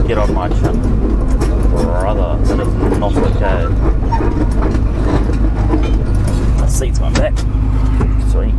get on my chin. Brother, that is not okay. The seat's gone back. Sweet.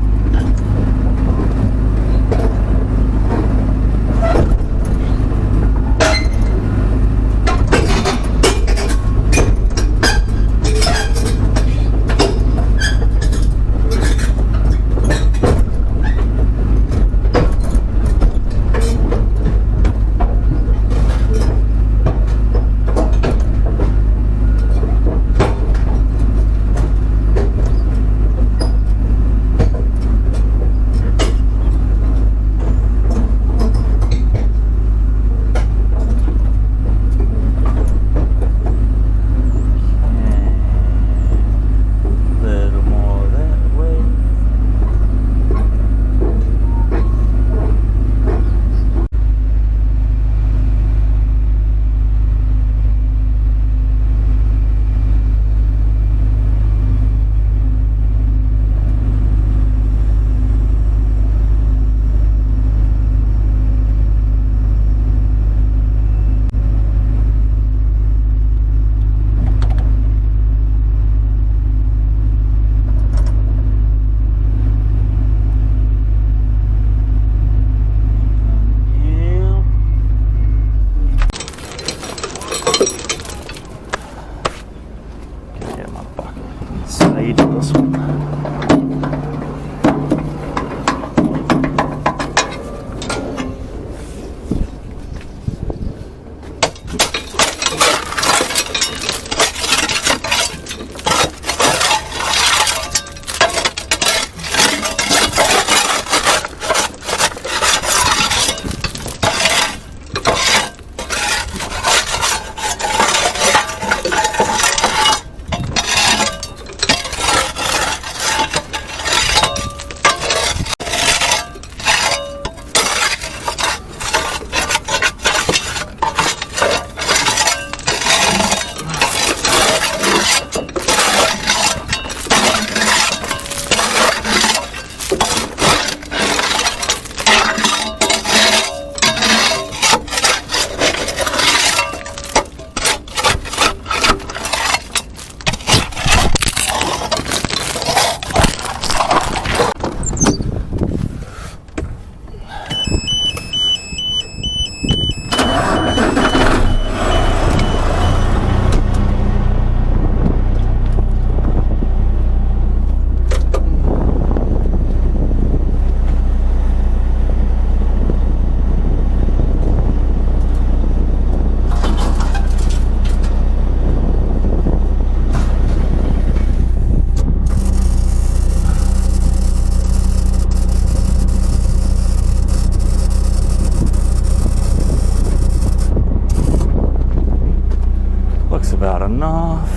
About enough.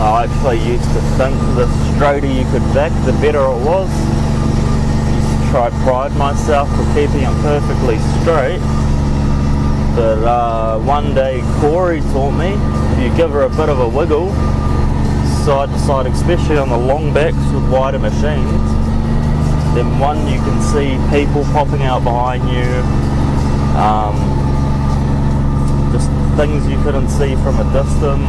I actually used to think the straighter you could back, the better it was. I used to try pride myself for keeping it perfectly straight. But one day Corey taught me, if you give her a bit of a wiggle, side to side, especially on the long backs with wider machines, then one, you can see people popping out behind you, just things you couldn't see from a distance.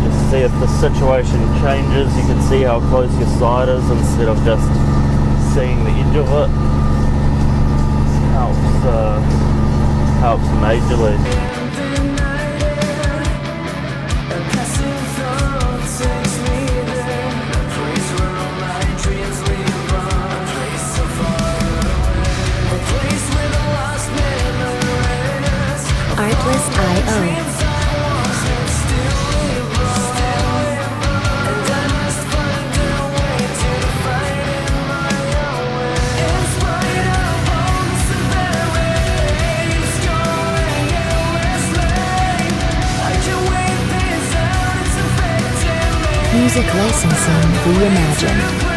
Just see if the situation changes, you can see how close your side is instead of just seeing the edge of it. Helps majorly. Artlist.io. Music licensing reimagined.